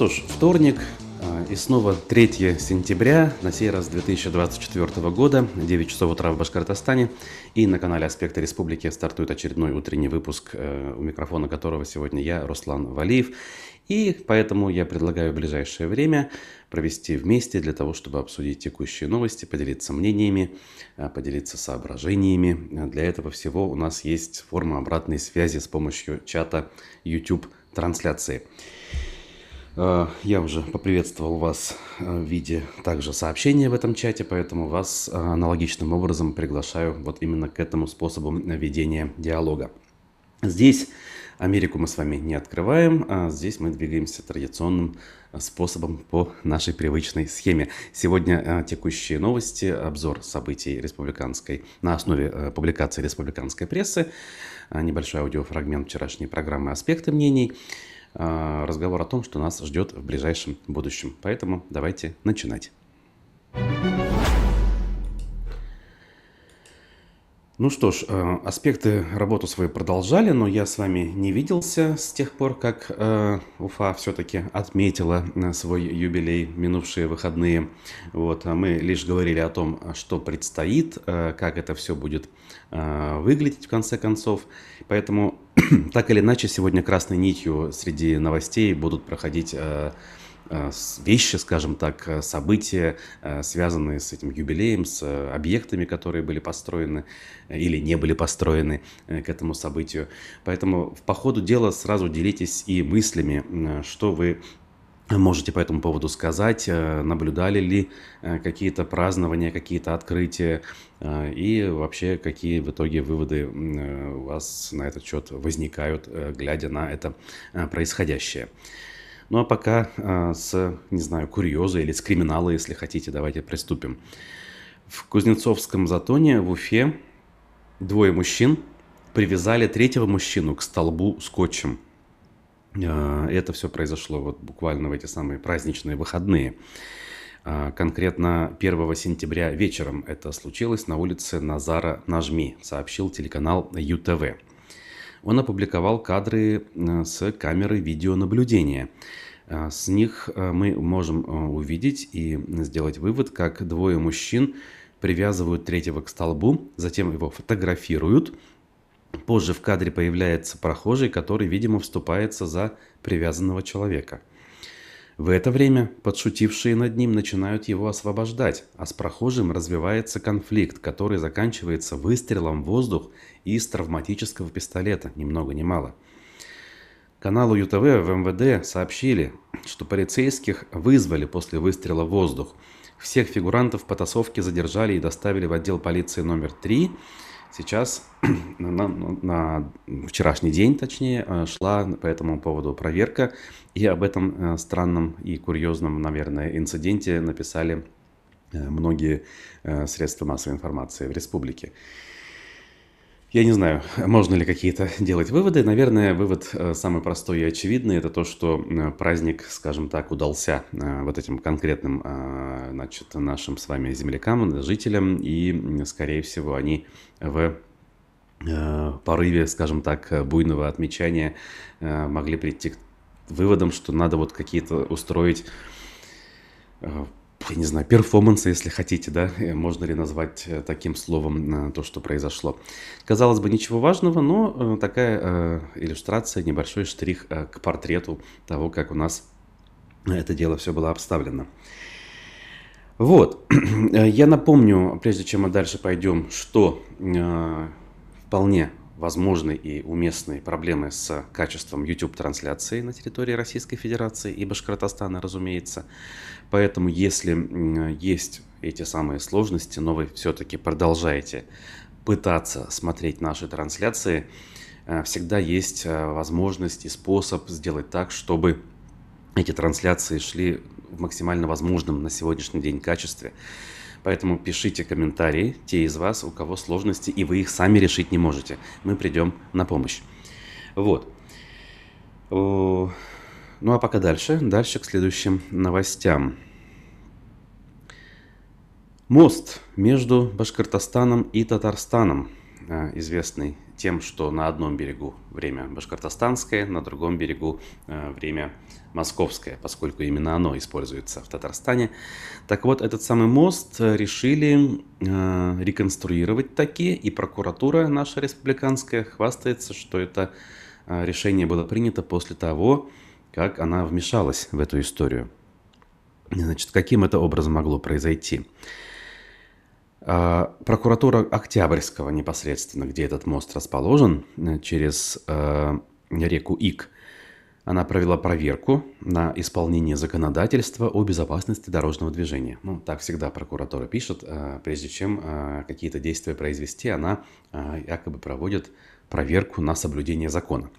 что ж, вторник и снова 3 сентября, на сей раз 2024 года, 9 часов утра в Башкортостане. И на канале «Аспекты Республики» стартует очередной утренний выпуск, у микрофона которого сегодня я, Руслан Валиев. И поэтому я предлагаю в ближайшее время провести вместе для того, чтобы обсудить текущие новости, поделиться мнениями, поделиться соображениями. Для этого всего у нас есть форма обратной связи с помощью чата YouTube-трансляции. Я уже поприветствовал вас в виде также сообщения в этом чате, поэтому вас аналогичным образом приглашаю вот именно к этому способу ведения диалога. Здесь Америку мы с вами не открываем, а здесь мы двигаемся традиционным способом по нашей привычной схеме. Сегодня текущие новости, обзор событий республиканской, на основе публикации республиканской прессы, небольшой аудиофрагмент вчерашней программы «Аспекты мнений», разговор о том, что нас ждет в ближайшем будущем. Поэтому давайте начинать. Ну что ж, аспекты работу свою продолжали, но я с вами не виделся с тех пор, как Уфа все-таки отметила свой юбилей, минувшие выходные. Вот, мы лишь говорили о том, что предстоит, как это все будет выглядеть в конце концов. Поэтому, так или иначе, сегодня красной нитью среди новостей будут проходить вещи, скажем так, события, связанные с этим юбилеем, с объектами, которые были построены или не были построены к этому событию. Поэтому по ходу дела сразу делитесь и мыслями, что вы можете по этому поводу сказать, наблюдали ли какие-то празднования, какие-то открытия, и вообще какие в итоге выводы у вас на этот счет возникают, глядя на это происходящее. Ну а пока с, не знаю, курьеза или с криминала, если хотите, давайте приступим. В Кузнецовском затоне в Уфе 2 мужчин привязали 3-го мужчину к столбу скотчем. Это все произошло вот буквально в эти самые праздничные выходные. Конкретно 1 сентября вечером это случилось на улице Назара Нажми, сообщил телеканал ЮТВ. Он опубликовал кадры с камеры видеонаблюдения. С них мы можем увидеть и сделать вывод, как 2 мужчин привязывают 3-го к столбу, затем его фотографируют. Позже в кадре появляется прохожий, который, видимо, вступается за привязанного человека. В это время подшутившие над ним начинают его освобождать, а с прохожим развивается конфликт, который заканчивается выстрелом в воздух из травматического пистолета, ни много ни мало. Каналу ЮТВ в МВД сообщили, что полицейских вызвали после выстрела в воздух. Всех фигурантов потасовки задержали и доставили в отдел полиции номер 3. Сейчас, на вчерашний день, точнее, шла по этому поводу проверка. И об этом странном и курьезном, наверное, инциденте написали многие средства массовой информации в республике. Я не знаю, можно ли какие-то делать выводы. Наверное, вывод самый простой и очевидный – это то, что праздник, скажем так, удался вот этим конкретным, значит, нашим с вами землякам, жителям. И, скорее всего, они в порыве, скажем так, буйного отмечания могли прийти к выводам, что надо вот какие-то устроить, я не знаю, перформансы, если хотите, да, можно ли назвать таким словом то, что произошло. Казалось бы, ничего важного, но такая иллюстрация, небольшой штрих к портрету того, как у нас это дело все было обставлено. Вот, я напомню, прежде чем мы дальше пойдем, что вполне возможны и уместные проблемы с качеством YouTube-трансляции на территории Российской Федерации и Башкортостана, разумеется. Поэтому, если есть эти самые сложности, но вы все-таки продолжаете пытаться смотреть наши трансляции, всегда есть возможность и способ сделать так, чтобы эти трансляции шли в максимально возможном на сегодняшний день качестве. Поэтому пишите комментарии, те из вас, у кого сложности, и вы их сами решить не можете. Мы придем на помощь. Вот. Ну а пока дальше к следующим новостям. Мост между Башкортостаном и Татарстаном, известный тем, что на одном берегу время башкортостанское, на другом берегу время московское, поскольку именно оно используется в Татарстане. Так вот, этот самый мост решили реконструировать таки, и прокуратура наша республиканская хвастается, что это решение было принято после того, как она вмешалась в эту историю. Значит, каким это образом могло произойти? Прокуратура Октябрьского непосредственно, где этот мост расположен, через реку Ик, она провела проверку на исполнение законодательства о безопасности дорожного движения. Ну, так всегда прокуратура пишет, прежде чем какие-то действия произвести, она якобы проводит проверку на соблюдение закона.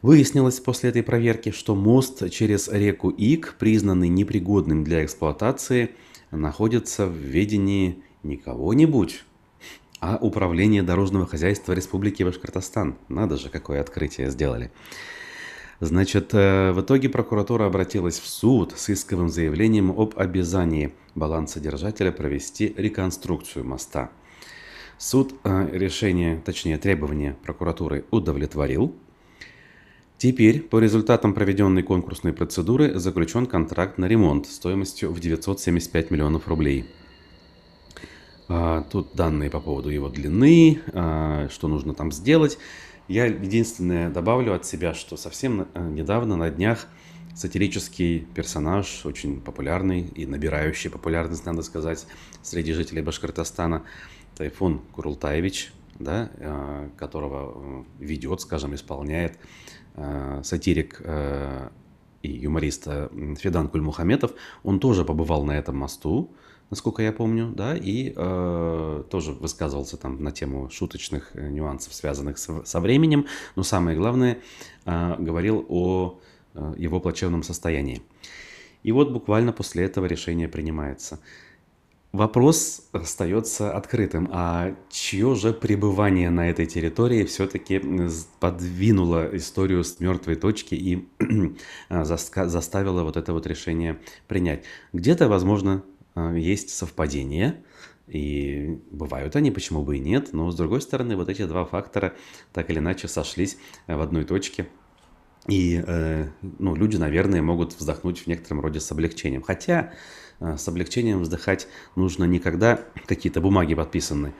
Выяснилось после этой проверки, что мост через реку Ик, признанный непригодным для эксплуатации, находится в ведении не кого-нибудь, а Управления дорожного хозяйства Республики Башкортостан. Надо же, какое открытие сделали. Значит, в итоге прокуратура обратилась в суд с исковым заявлением об обязании балансодержателя провести реконструкцию моста. Суд решение, точнее требования прокуратуры удовлетворил. Теперь по результатам проведенной конкурсной процедуры заключен контракт на ремонт стоимостью в 975 миллионов рублей. Тут данные по поводу его длины, что нужно там сделать. Я единственное добавлю от себя, что совсем недавно, на днях, сатирический персонаж, очень популярный и набирающий популярность, надо сказать, среди жителей Башкортостана, Тайфун Курултаевич, да, которого ведет, скажем, исполняет сатирик и юморист Федан Кульмухаметов, он тоже побывал на этом мосту, насколько я помню, да, и тоже высказывался там на тему шуточных нюансов, связанных со временем, но самое главное, говорил о его плачевном состоянии. И вот буквально после этого решение принимается. Вопрос остается открытым, а чье же пребывание на этой территории все-таки подвинуло историю с мертвой точки и заставило вот это вот решение принять? Где-то, возможно, есть совпадения, и бывают они, почему бы и нет, но с другой стороны, вот эти два фактора так или иначе сошлись в одной точке. И люди, наверное, могут вздохнуть в некотором роде с облегчением. Хотя с облегчением вздыхать нужно не когда какие-то бумаги подписаны,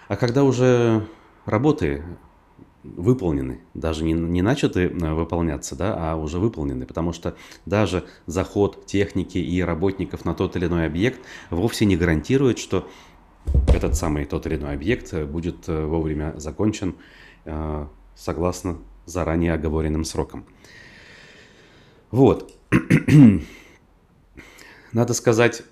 а когда уже работы выполнены, даже не начаты выполняться, да, а уже выполнены. Потому что даже заход техники и работников на тот или иной объект вовсе не гарантирует, что этот самый тот или иной объект будет вовремя закончен согласно заранее оговоренным сроком. Вот. Надо сказать,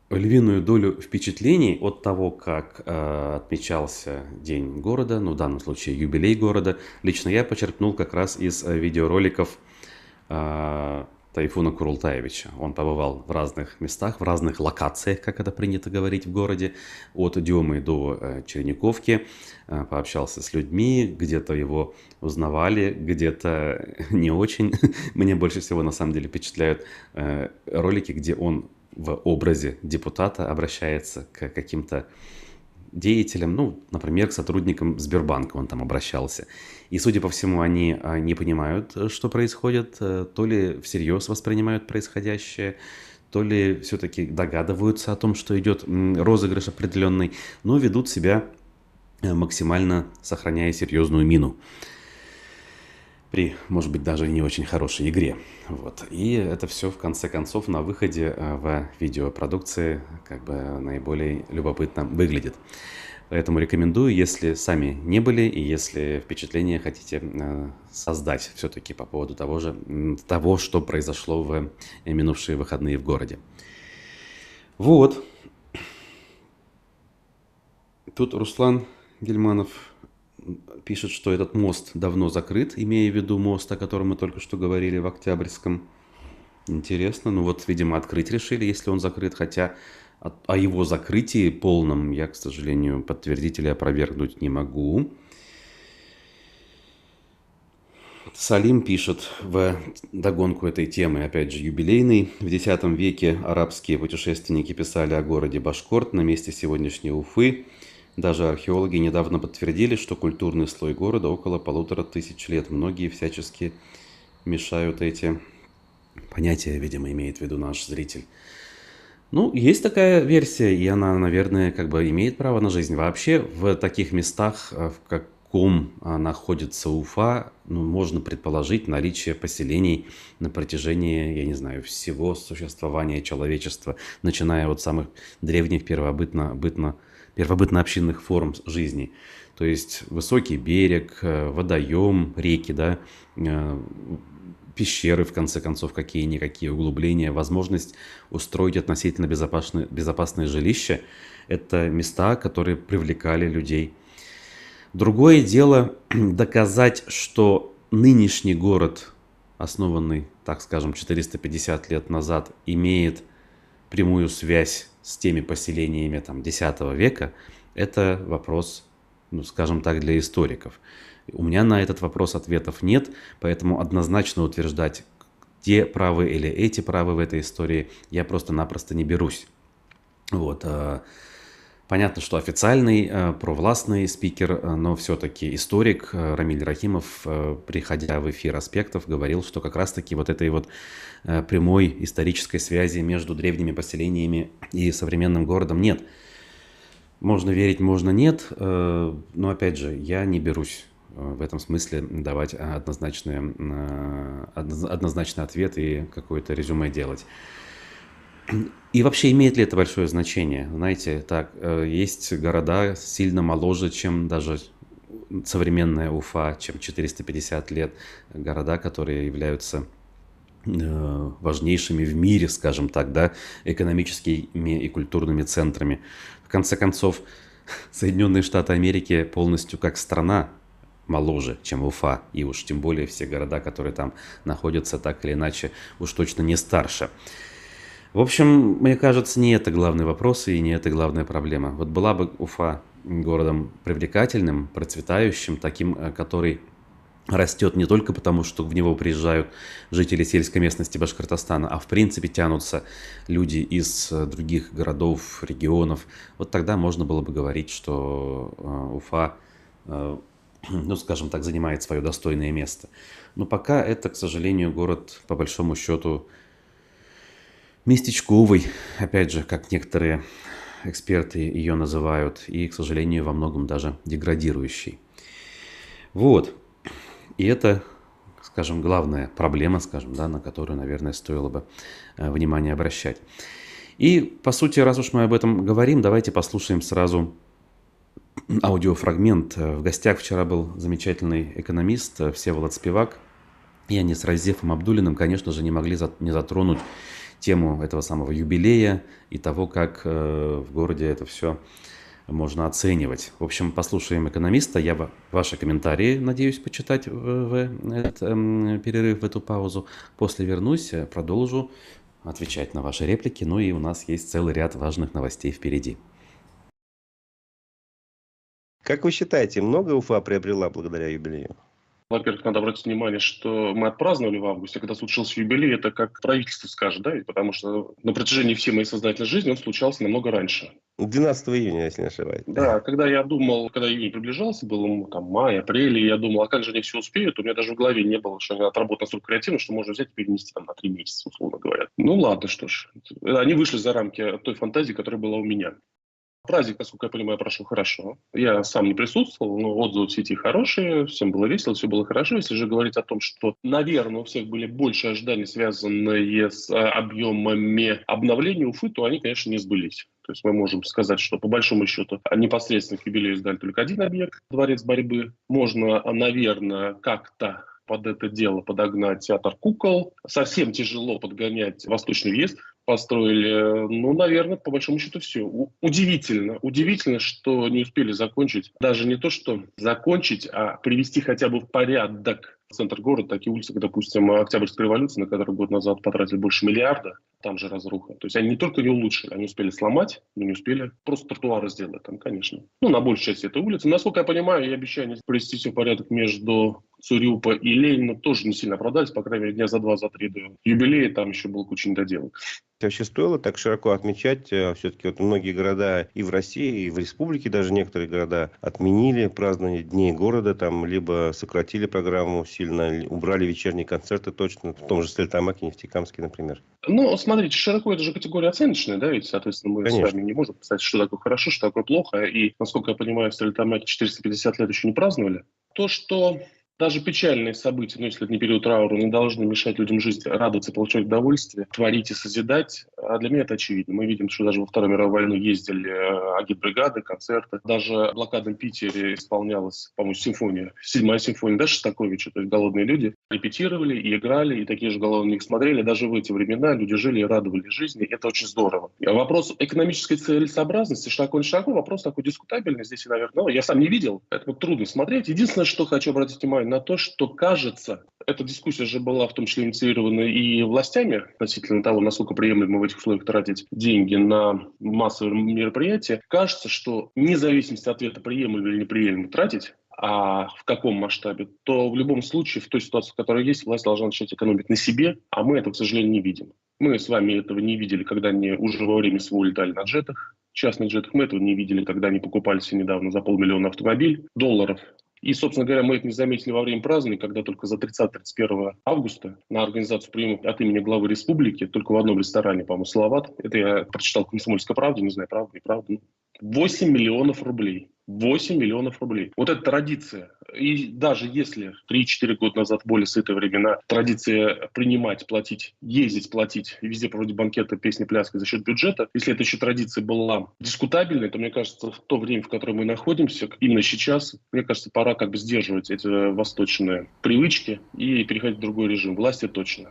львиную долю впечатлений от того, как отмечался День города, ну в данном случае юбилей города, лично я почерпнул как раз из видеороликов Тайфуна Курултаевича. Он побывал в разных местах, в разных локациях, как это принято говорить в городе, от Демы до Черниковки, пообщался с людьми, где-то его узнавали, где-то не очень. Мне больше всего на самом деле впечатляют ролики, где он в образе депутата обращается к каким-то деятелям, ну, например, к сотрудникам Сбербанка он там обращался. И, судя по всему, они не понимают, что происходит, то ли всерьез воспринимают происходящее, то ли все-таки догадываются о том, что идет розыгрыш определенный, но ведут себя максимально сохраняя серьезную мину при, может быть, даже не очень хорошей игре. Вот. И это все, в конце концов, на выходе в видеопродукции как бы наиболее любопытно выглядит. Поэтому рекомендую, если сами не были и если впечатление хотите создать все-таки по поводу того, что произошло в минувшие выходные в городе. Вот. Тут Руслан Гельманов пишет, что этот мост давно закрыт, имея в виду мост, о котором мы только что говорили в Октябрьском. Интересно, ну вот, видимо, открыть решили, если он закрыт, хотя о его закрытии полном я, к сожалению, подтвердить или опровергнуть не могу. Салим пишет в догонку этой темы, опять же, юбилейной. В X веке арабские путешественники писали о городе Башкорт на месте сегодняшней Уфы. Даже археологи недавно подтвердили, что культурный слой города около 1500 лет. Многие всячески мешают эти понятия, видимо, имеет в виду наш зритель. Ну, есть такая версия, и она, наверное, как бы имеет право на жизнь. Вообще, в таких местах, в каком находится Уфа, ну, можно предположить наличие поселений на протяжении, я не знаю, всего существования человечества, начиная от самых древних первобытно-общинных форм жизни. То есть высокий берег, водоем, реки, да, э, пещеры, в конце концов, какие-никакие углубления, возможность устроить относительно безопасное жилище. Это места, которые привлекали людей. Другое дело доказать, что нынешний город, основанный, так скажем, 450 лет назад, имеет прямую связь с теми поселениями там, X века, это вопрос, ну, скажем так, для историков. У меня на этот вопрос ответов нет, поэтому однозначно утверждать, те правы или эти правы в этой истории, я просто-напросто не берусь. Вот. Понятно, что официальный провластный спикер, но все-таки историк Рамиль Рахимов, приходя в эфир «Аспектов», говорил, что как раз-таки вот этой вот прямой исторической связи между древними поселениями и современным городом нет. Можно верить, можно нет, но опять же, я не берусь в этом смысле давать однозначный ответ и какое-то резюме делать. И вообще, имеет ли это большое значение? Знаете, так, есть города сильно моложе, чем даже современная Уфа, чем 450 лет. Города, которые являются важнейшими в мире, скажем так, да, экономическими и культурными центрами. В конце концов, Соединенные Штаты Америки полностью как страна моложе, чем Уфа, и уж тем более все города, которые там находятся, так или иначе, уж точно не старше. В общем, мне кажется, не это главный вопрос и не это главная проблема. Вот была бы Уфа городом привлекательным, процветающим, таким, который растет не только потому, что в него приезжают жители сельской местности Башкортостана, а в принципе тянутся люди из других городов, регионов. Вот тогда можно было бы говорить, что Уфа, ну, скажем так, занимает свое достойное место. Но пока это, к сожалению, город, по большому счету, местечковый, опять же, как некоторые эксперты ее называют, и, к сожалению, во многом даже деградирующий. Вот. И это, скажем, главная проблема, скажем, да, на которую, наверное, стоило бы внимание обращать. И, по сути, раз уж мы об этом говорим, давайте послушаем сразу аудиофрагмент. В гостях вчера был замечательный экономист Всеволод Спивак, и они с Разефом Абдуллиным, конечно же, не могли не затронуть тему этого самого юбилея и того, как в городе это все можно оценивать. В общем, послушаем экономиста. Я ваши комментарии, надеюсь, почитать в этот перерыв, в эту паузу. После вернусь, продолжу отвечать на ваши реплики. Ну и у нас есть целый ряд важных новостей впереди. Как вы считаете, много Уфа приобрела благодаря юбилею? Во-первых, надо обратить внимание, что мы отпраздновали в августе, когда случился юбилей, это как правительство скажет, да, потому что на протяжении всей моей сознательной жизни он случался намного раньше. 12 июня, если не ошибаюсь. Да, когда я думал, когда июнь приближался, было там май, апрель, и я думал, а как же они все успеют, у меня даже в голове не было, что они отработаны настолько креативно, что можно взять и перенести там на 3 месяца, условно говоря. Ну ладно, что ж, они вышли за рамки той фантазии, которая была у меня. Праздник, насколько я понимаю, прошел хорошо. Я сам не присутствовал, но отзывы в сети хорошие, всем было весело, все было хорошо. Если же говорить о том, что, наверное, у всех были больше ожиданий, связанные с объемами обновления Уфы, то они, конечно, не сбылись. То есть мы можем сказать, что по большому счету непосредственно к юбилею сдали только один объект, дворец борьбы. Можно, наверное, как-то под это дело подогнать театр кукол. Совсем тяжело подгонять Восточный въезд. Построили, ну, наверное, по большому счету все. Удивительно, что не успели закончить. Даже не то, что закончить, а привести хотя бы в порядок центр города, такие улицы, как, допустим, Октябрьская революция, на которую год назад потратили больше миллиарда, там же разруха. То есть они не только не улучшили, они успели сломать, но не успели просто тротуары сделать там, конечно. Ну, на большей части этой улицы. Насколько я понимаю, и обещание привести все в порядок между Цурюпа и Ленина тоже не сильно оправдались, по крайней мере, дня за 2-3 до юбилея, там еще было куча недоделок. Вообще стоило так широко отмечать, все-таки вот многие города и в России, и в республике даже некоторые города отменили празднование дней города, там, либо сократили программу сильно, убрали вечерние концерты точно, в том же Стерлитамаке, Нефтекамске, например. Ну, смотрите, широко это же категория оценочная, да, ведь, соответственно, мы с Конечно. вами не можем сказать, что такое хорошо, что такое плохо, и, насколько я понимаю, в Стерлитамаке 450 лет еще не праздновали. То, что даже печальные события, ну, если это не период траура, не должны мешать людям жить, радоваться, получать удовольствие, творить и созидать, а для меня это очевидно. Мы видим, что даже во Вторую мировую войну ездили агитбригады, концерты. Даже в блокадном Питере исполнялась, по-моему, симфония, 7-я симфония, да, Шостаковича, то есть голодные люди репетировали и играли, и такие же голодные их смотрели. Даже в эти времена люди жили и радовались жизни, это очень здорово. А вопрос экономической целесообразности, широко не широко, вопрос такой дискутабельный здесь, наверное. Ну, я сам не видел, поэтому трудно смотреть. Единственное, что хочу обратить внимание на то, что кажется, эта дискуссия же была в том числе инициирована и властями относительно того, насколько приемлемо в этих условиях тратить деньги на массовые мероприятия. Кажется, что вне зависимости от ответа, приемлемо или неприемлемо тратить, а в каком масштабе, то в любом случае в той ситуации, которая есть, власть должна начать экономить на себе, а мы этого, к сожалению, не видим. Мы с вами этого не видели, когда они уже во время СВО летали на джетах, частных джетах. Мы этого не видели, когда они покупали себе недавно за $500 000 автомобиль долларов. И, собственно говоря, мы это не заметили во время праздника, когда только за 30-31 августа на организацию приема от имени главы республики только в одном ресторане, по-моему, «Салават», это я прочитал в «Комсомольской правде», не знаю, правда, неправда, 8 миллионов рублей. 8 миллионов рублей. Вот эта традиция. И даже если 3-4 года назад, более сытые времена, традиция принимать, платить, ездить, платить, и везде проводить банкеты, песни, пляски за счет бюджета, если эта еще традиция была дискутабельной, то, мне кажется, в то время, в котором мы находимся, именно сейчас, мне кажется, пора как бы сдерживать эти восточные привычки и переходить в другой режим. Власти точно.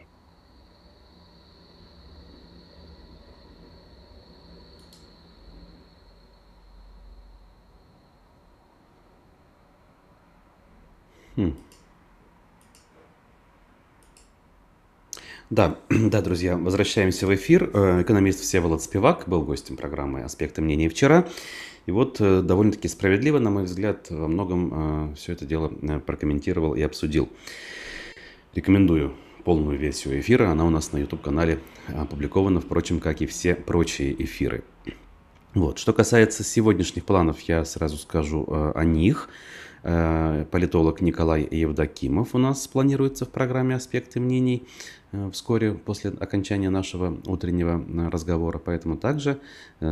Да, да, друзья, возвращаемся в эфир. Экономист Всеволод Спивак был гостем программы «Аспекты мнений» вчера. И вот довольно-таки справедливо, на мой взгляд, во многом все это дело прокомментировал и обсудил. Рекомендую полную версию эфира. Она у нас на YouTube-канале опубликована, впрочем, как и все прочие эфиры. Вот. Что касается сегодняшних планов, я сразу скажу о них. Политолог Николай Евдокимов у нас планируется в программе «Аспекты мнений» вскоре после окончания нашего утреннего разговора. Поэтому также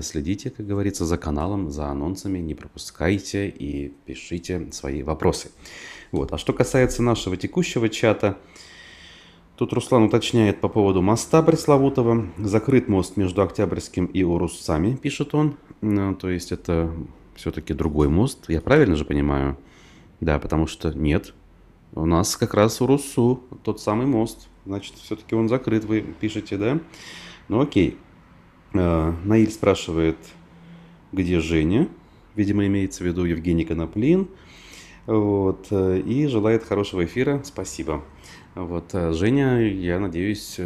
следите, как говорится, за каналом, за анонсами, не пропускайте и пишите свои вопросы. Вот. А что касается нашего текущего чата, тут Руслан уточняет по поводу моста пресловутого. Закрыт мост между Октябрьским и Урусами, пишет он. То есть это все-таки другой мост. Я правильно же понимаю? Да, потому что нет. У нас как раз Урусу, тот самый мост. Значит, все-таки он закрыт, вы пишете, да? Ну окей. Наиль спрашивает, где Женя? Видимо, имеется в виду Евгений Коноплин. Вот. И желает хорошего эфира. Спасибо. Вот. Женя, я надеюсь,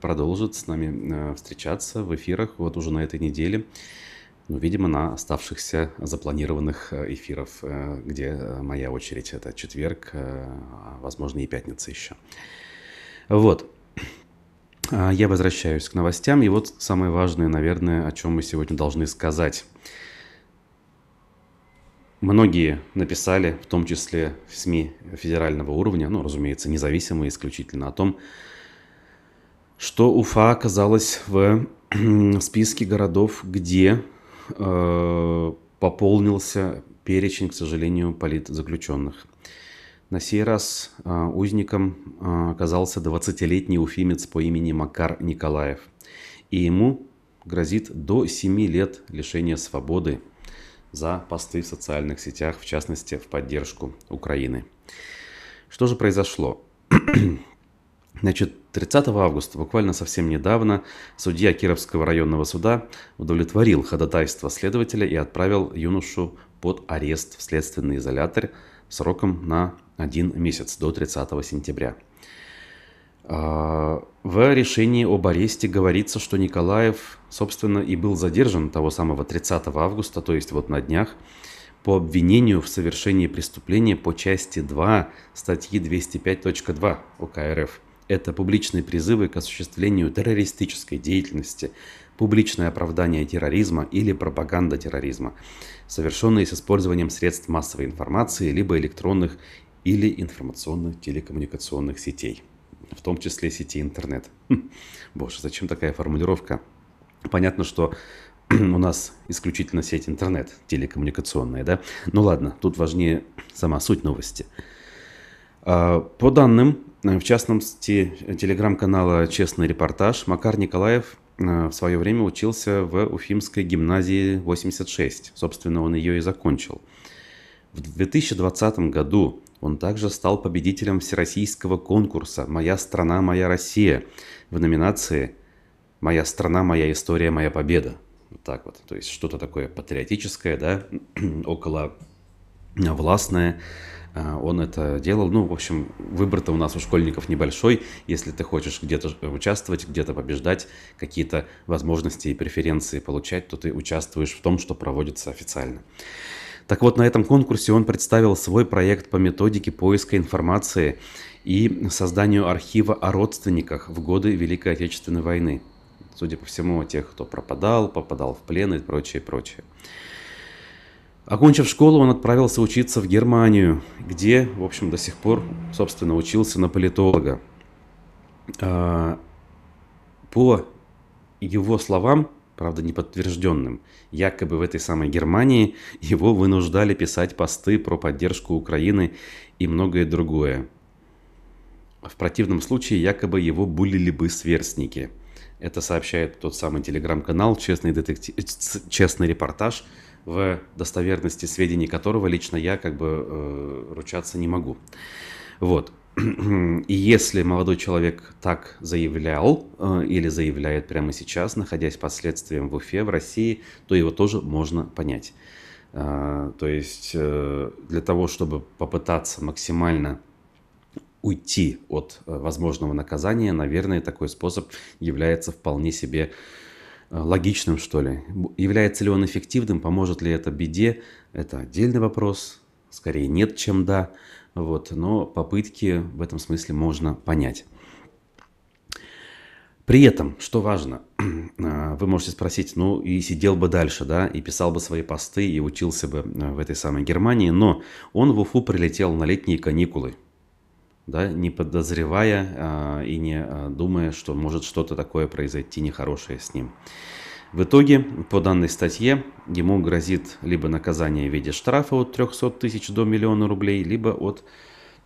продолжит с нами встречаться в эфирах вот уже на этой неделе. Ну, видимо, на оставшихся запланированных эфиров, где моя очередь, это четверг, возможно, и пятница еще. Вот. Я возвращаюсь к новостям. И вот самое важное, наверное, о чем мы сегодня должны сказать. Многие написали, в том числе в СМИ федерального уровня, ну, разумеется, независимые исключительно, о том, что Уфа оказалась в списке городов, где пополнился перечень, к сожалению, политзаключенных. На сей раз узником оказался 20-летний уфимец по имени Макар Николаев. И ему грозит до 7 лет лишения свободы за посты в социальных сетях, в частности, в поддержку Украины. Что же произошло? Значит, 30 августа, буквально совсем недавно, судья Кировского районного суда удовлетворил ходатайство следователя и отправил юношу под арест в следственный изолятор сроком на 1 месяц, до 30 сентября. В решении об аресте говорится, что Николаев, собственно, и был задержан того самого 30 августа, то есть вот на днях, по обвинению в совершении преступления по части 2 статьи 205.2 УК РФ. Это публичные призывы к осуществлению террористической деятельности, публичное оправдание терроризма или пропаганда терроризма, совершенные с использованием средств массовой информации либо электронных или информационно-телекоммуникационных сетей, в том числе сети интернет. Боже, зачем такая формулировка? Понятно, что у нас исключительно сеть интернет, телекоммуникационная, да? Ну ладно, тут важнее сама суть новости. По данным, в частности, телеграм-канала «Честный репортаж», Макар Николаев в свое время учился в Уфимской гимназии 86. Собственно, он ее и закончил. В 2020 году он также стал победителем всероссийского конкурса «Моя страна, моя Россия» в номинации «Моя страна, моя история, моя победа». Вот так вот. То есть что-то такое патриотическое, да, около властное. Он это делал. Ну, в общем, выбор-то у нас у школьников небольшой. Если ты хочешь где-то участвовать, где-то побеждать, какие-то возможности и преференции получать, то ты участвуешь в том, что проводится официально. Так вот, на этом конкурсе он представил свой проект по методике поиска информации и созданию архива о родственниках в годы Великой Отечественной войны. Судя по всему, тех, кто попадал в плен и прочее, прочее. Окончив школу, он отправился учиться в Германию, где, в общем, до сих пор, собственно, учился на политолога. По его словам, правда, неподтвержденным, якобы в этой самой Германии его вынуждали писать посты про поддержку Украины и многое другое. В противном случае якобы его булили бы сверстники. Это сообщает тот самый телеграм-канал «Честный репортаж», в достоверности сведений которого лично я ручаться не могу. Вот. И если молодой человек так заявлял или заявляет прямо сейчас, находясь под следствием в Уфе, в России, то его тоже можно понять. То есть для того, чтобы попытаться максимально уйти от возможного наказания, наверное, такой способ является вполне себе логичным, что ли. Является ли он эффективным, поможет ли это беде, это отдельный вопрос. Скорее нет, чем да. Вот. Но попытки в этом смысле можно понять. При этом, что важно, вы можете спросить, ну и сидел бы дальше, да, и писал бы свои посты, и учился бы в этой самой Германии, но он в Уфу прилетел на летние каникулы, да, не подозревая и не думая, что может что-то такое произойти нехорошее с ним. В итоге, по данной статье, ему грозит либо наказание в виде штрафа от 300 тысяч до 1 миллиона рублей, либо от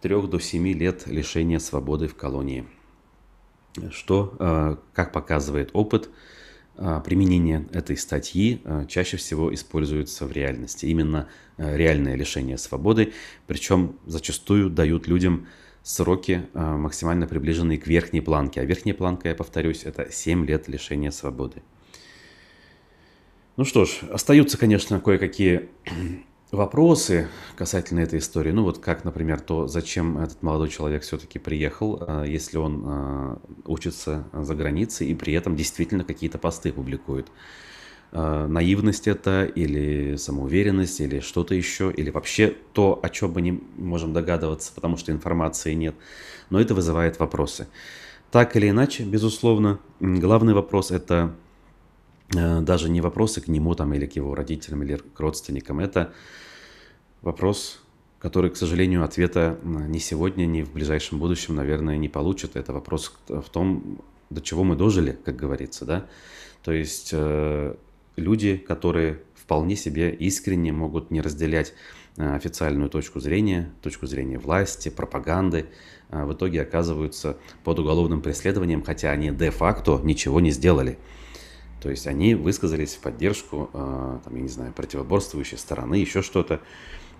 3 до 7 лет лишения свободы в колонии. Что, как показывает опыт, применение этой статьи чаще всего используется в реальности. Именно реальное лишение свободы, причем зачастую дают людям сроки, максимально приближенные к верхней планке. А верхняя планка, я повторюсь, это 7 лет лишения свободы. Ну что ж, остаются, конечно, кое-какие вопросы касательно этой истории. Ну вот как, например, то, зачем этот молодой человек все-таки приехал, если он учится за границей и при этом действительно какие-то посты публикует. Наивность это, или самоуверенность, или что-то еще, или вообще то, о чем мы не можем догадываться, потому что информации нет. Но это вызывает вопросы. Так или иначе, безусловно, главный вопрос это даже не вопросы к нему там, или к его родителям, или к родственникам. Это вопрос, который, к сожалению, ответа ни сегодня, ни в ближайшем будущем, наверное, не получит. Это вопрос в том, до чего мы дожили, как говорится, да. То есть люди, которые вполне себе искренне могут не разделять официальную точку зрения власти, пропаганды, в итоге оказываются под уголовным преследованием, хотя они де-факто ничего не сделали. То есть они высказались в поддержку, там, я не знаю, противоборствующей стороны, еще что-то.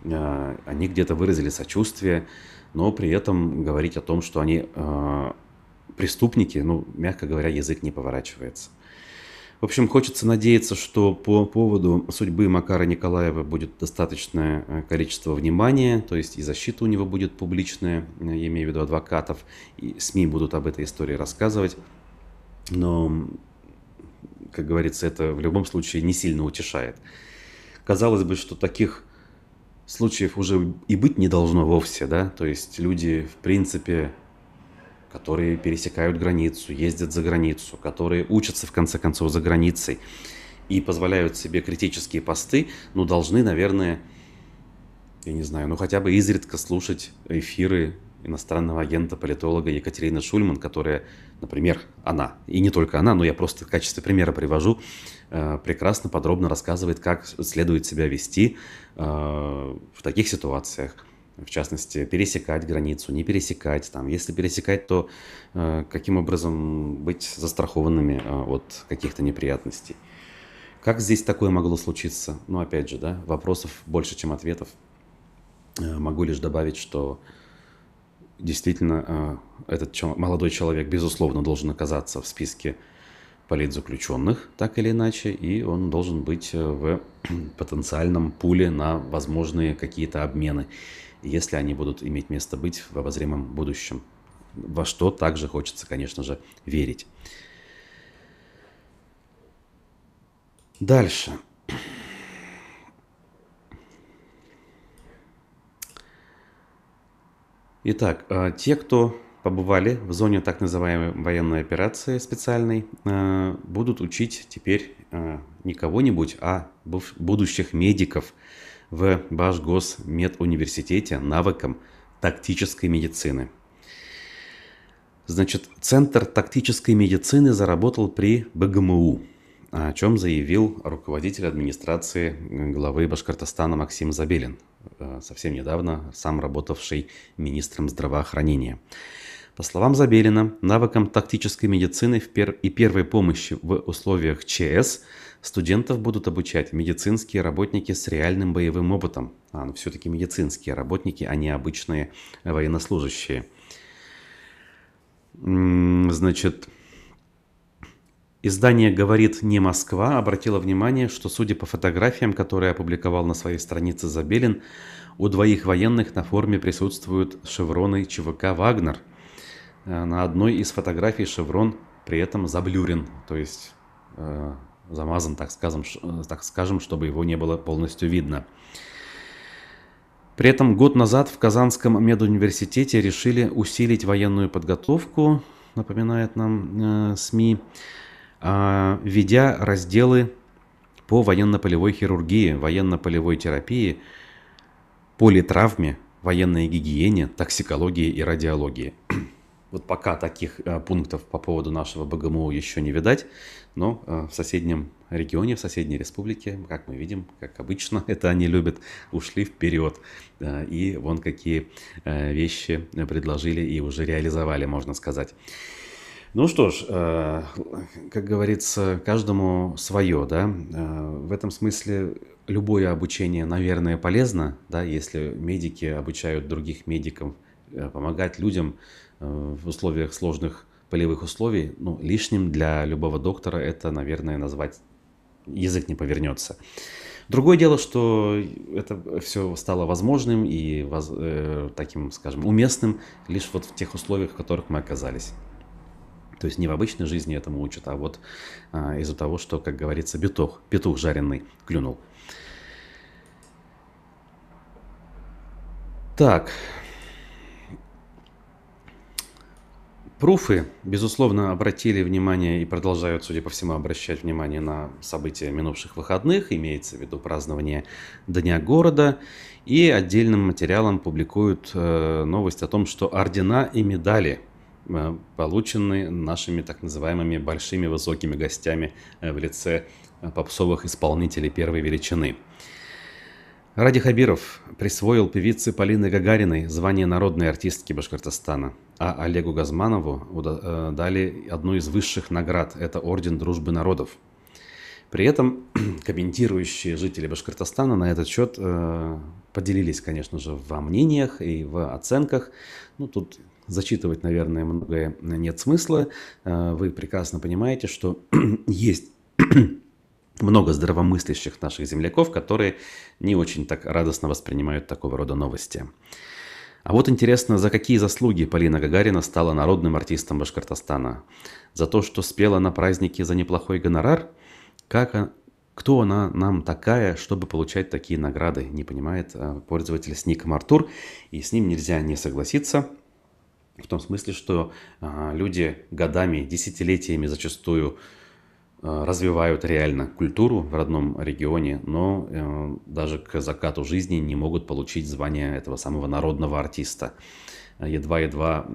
Они где-то выразили сочувствие, но при этом говорить о том, что они преступники, ну, мягко говоря, язык не поворачивается. В общем, хочется надеяться, что по поводу судьбы Макара Николаева будет достаточное количество внимания, то есть и защита у него будет публичная, я имею в виду адвокатов, и СМИ будут об этой истории рассказывать. Но, как говорится, это в любом случае не сильно утешает. Казалось бы, что таких случаев уже и быть не должно вовсе, да, то есть люди, в принципе, которые пересекают границу, ездят за границу, которые учатся, в конце концов, за границей и позволяют себе критические посты, ну, должны, наверное, я не знаю, ну, хотя бы изредка слушать эфиры иностранного агента-политолога Екатерины Шульман, которая, например, она, и не только она, но я просто в качестве примера привожу, прекрасно, подробно рассказывает, как следует себя вести в таких ситуациях. В частности, пересекать границу, не пересекать. Там, если пересекать, то каким образом быть застрахованными от каких-то неприятностей. Как здесь такое могло случиться? Ну, опять же, да, вопросов больше, чем ответов. Могу лишь добавить, что действительно этот молодой человек, безусловно, должен оказаться в списке политзаключенных, так или иначе, и он должен быть в потенциальном пуле на возможные какие-то обмены, если они будут иметь место быть в обозримом будущем. Во что также хочется, конечно же, верить. Дальше. Итак, те, кто побывали в зоне так называемой военной операции специальной, будут учить теперь не кого-нибудь, а будущих медиков в Башгосмедуниверситете навыкам тактической медицины. Значит, Центр тактической медицины заработал при БГМУ, о чем заявил руководитель администрации главы Башкортостана Максим Забелин, совсем недавно сам работавший министром здравоохранения. По словам Забелина, навыкам тактической медицины и первой помощи в условиях ЧС студентов будут обучать медицинские работники с реальным боевым опытом. Но все-таки медицинские работники, а не обычные военнослужащие. Значит, издание «Говорит не Москва» обратило внимание, что, судя по фотографиям, которые опубликовал на своей странице Забелин, у двоих военных на форме присутствуют шевроны ЧВК «Вагнер». На одной из фотографий шеврон при этом заблюрен, то есть замазан, так скажем, чтобы его не было полностью видно. При этом год назад в Казанском медуниверситете решили усилить военную подготовку, напоминает нам СМИ, введя разделы по военно-полевой хирургии, военно-полевой терапии, политравме, военной гигиене, токсикологии и радиологии. Вот пока таких пунктов по поводу нашего БГМУ еще не видать, но в соседнем регионе, в соседней республике, как мы видим, как обычно это они любят, ушли вперед. И вон какие вещи предложили и уже реализовали, можно сказать. Ну что ж, как говорится, каждому свое, да. В этом смысле любое обучение, наверное, полезно, да, если медики обучают других медиков помогать людям в условиях сложных полевых условий, ну, лишним для любого доктора это, наверное, назвать язык не повернется. Другое дело, что это все стало возможным и таким, скажем, уместным лишь вот в тех условиях, в которых мы оказались. То есть не в обычной жизни этому учат, а вот из-за того, что, как говорится, петух жареный клюнул. Так. Пруфы, безусловно, обратили внимание и продолжают, судя по всему, обращать внимание на события минувших выходных, имеется в виду празднование Дня города, и отдельным материалом публикуют новость о том, что ордена и медали получены нашими так называемыми большими высокими гостями в лице попсовых исполнителей первой величины. Ради Хабиров присвоил певице Полине Гагариной звание народной артистки Башкортостана, а Олегу Газманову дали одну из высших наград – это Орден Дружбы Народов. При этом комментирующие жители Башкортостана на этот счет поделились, конечно же, во мнениях и в оценках. Ну, тут зачитывать, наверное, многое нет смысла. Вы прекрасно понимаете, что есть много здравомыслящих наших земляков, которые не очень так радостно воспринимают такого рода новости. А вот интересно, за какие заслуги Полина Гагарина стала народным артистом Башкортостана? За то, что спела на празднике за неплохой гонорар? Кто она нам такая, чтобы получать такие награды? Не понимает пользователь с ником Артур, и с ним нельзя не согласиться. В том смысле, что люди годами, десятилетиями зачастую развивают реально культуру в родном регионе, но даже к закату жизни не могут получить звание этого самого народного артиста, едва-едва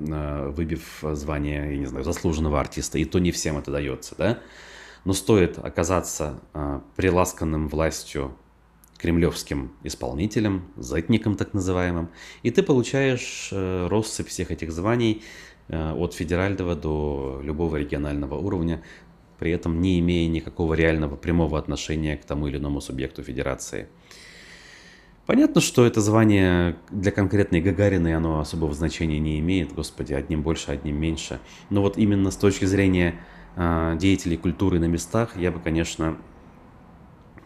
выбив звание, я не знаю, заслуженного артиста. И то не всем это дается, да? Но стоит оказаться приласканным властью кремлевским исполнителем, зетником так называемым, и ты получаешь россыпь всех этих званий от федерального до любого регионального уровня, при этом не имея никакого реального прямого отношения к тому или иному субъекту федерации. Понятно, что это звание для конкретной Гагариной, оно особого значения не имеет, господи, одним больше, одним меньше. Но вот именно с точки зрения деятелей культуры на местах, я бы, конечно,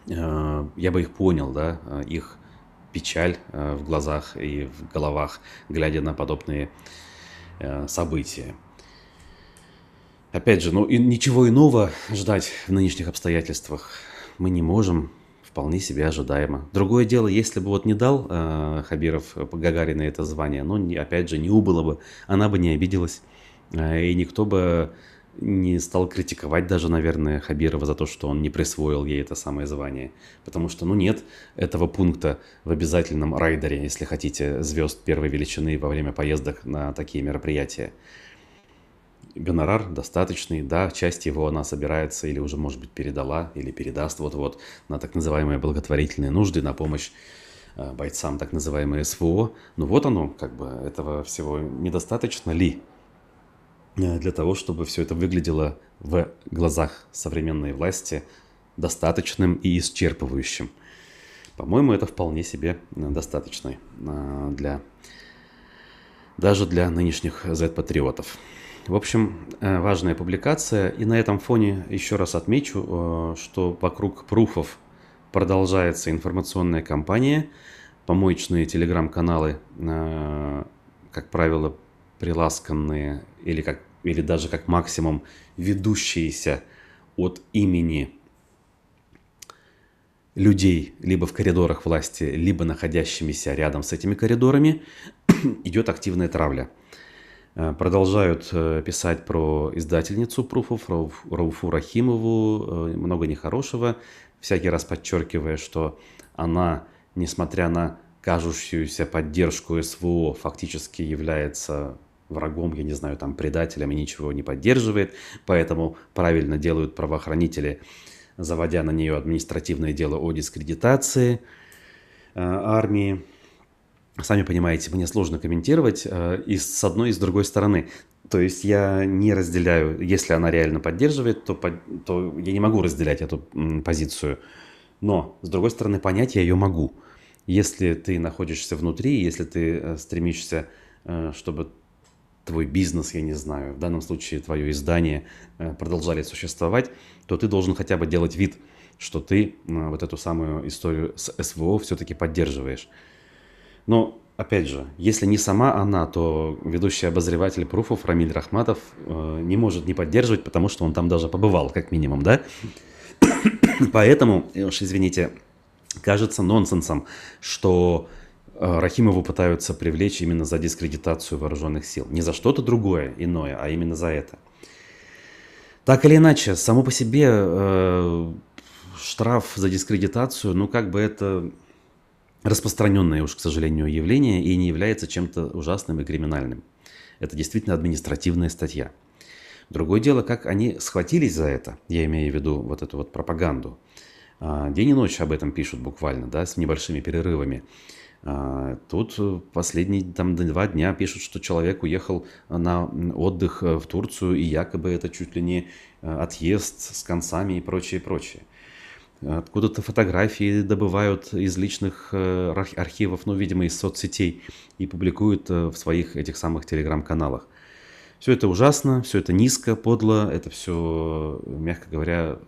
я бы их понял, да, их печаль в глазах и в головах, глядя на подобные события. Опять же, ну и ничего иного ждать в нынешних обстоятельствах мы не можем, вполне себе ожидаемо. Другое дело, если бы вот не дал Хабиров Гагариной это звание, ну, опять же, не убыло бы, она бы не обиделась, и никто бы не стал критиковать даже, наверное, Хабирова за то, что он не присвоил ей это самое звание. Потому что, ну, нет этого пункта в обязательном райдере, если хотите, звезд первой величины во время поездок на такие мероприятия. Гонорар достаточный, да, часть его она собирается или уже, может быть, передала, или передаст вот-вот на так называемые благотворительные нужды, на помощь бойцам так называемые СВО. Ну вот оно, как бы, этого всего недостаточно ли для того, чтобы все это выглядело в глазах современной власти достаточным и исчерпывающим? По-моему, это вполне себе достаточно даже для нынешних Z-патриотов. В общем, важная публикация. И на этом фоне еще раз отмечу, что вокруг пруфов продолжается информационная кампания. Помоечные телеграм-каналы, как правило, приласканные или даже как максимум ведущиеся от имени людей либо в коридорах власти, либо находящимися рядом с этими коридорами, идет активная травля. Продолжают писать про издательницу пруфов, Рауфу Рахимову, много нехорошего, всякий раз подчеркивая, что она, несмотря на кажущуюся поддержку СВО, фактически является врагом, я не знаю, там, предателем и ничего не поддерживает, поэтому правильно делают правоохранители, заводя на нее административное дело о дискредитации армии. Сами понимаете, мне сложно комментировать и с одной, и с другой стороны. То есть я не разделяю, если она реально поддерживает, то я не могу разделять эту позицию. Но, с другой стороны, понять я ее могу. Если ты находишься внутри, если ты стремишься, чтобы твой бизнес, я не знаю, в данном случае твое издание продолжали существовать, то ты должен хотя бы делать вид, что ты вот эту самую историю с СВО все-таки поддерживаешь. Но, опять же, если не сама она, то ведущий обозреватель пруфов Рамиль Рахматов не может не поддерживать, потому что он там даже побывал, как минимум, да? Поэтому, уж извините, кажется нонсенсом, что Рахимову пытаются привлечь именно за дискредитацию вооруженных сил. Не за что-то другое, иное, а именно за это. Так или иначе, само по себе штраф за дискредитацию, ну как бы это распространенное уж, к сожалению, явление и не является чем-то ужасным и криминальным. Это действительно административная статья. Другое дело, как они схватились за это, я имею в виду вот эту вот пропаганду. День и ночь об этом пишут буквально, да, с небольшими перерывами. Тут последние 2 дня пишут, что человек уехал на отдых в Турцию, и якобы это чуть ли не отъезд с концами и прочее, прочее. Откуда-то фотографии добывают из личных архивов, ну, видимо, из соцсетей, и публикуют в своих этих самых телеграм-каналах. Все это ужасно, все это низко, подло, это все, мягко говоря,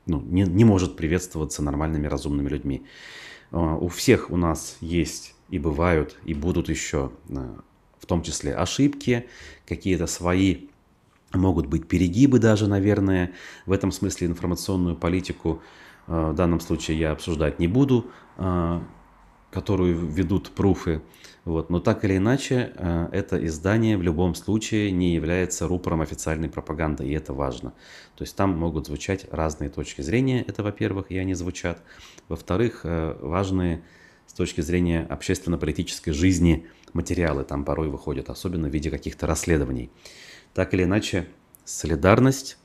ну, не может приветствоваться нормальными, разумными людьми. У всех у нас есть и бывают, и будут еще, в том числе, ошибки, какие-то свои, могут быть перегибы даже, наверное. В этом смысле информационную политику в данном случае я обсуждать не буду. которую ведут пруфы. Вот. Но так или иначе, это издание в любом случае не является рупором официальной пропаганды, и это важно. То есть там могут звучать разные точки зрения, это во-первых, и они звучат. Во-вторых, важные с точки зрения общественно-политической жизни материалы там порой выходят, особенно в виде каких-то расследований. Так или иначе, солидарность,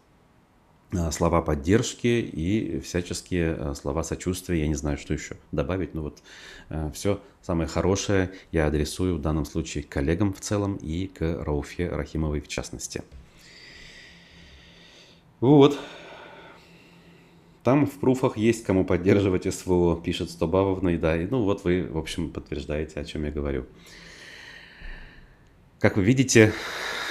слова поддержки и всяческие слова сочувствия. Я не знаю, что еще добавить, но вот все самое хорошее я адресую в данном случае к коллегам в целом и к Рауфе Рахимовой в частности. Вот. Там в пруфах есть кому поддерживать СВО, пишет Стобавовна, и да, и ну вот вы, в общем, подтверждаете, о чем я говорю. Как вы видите,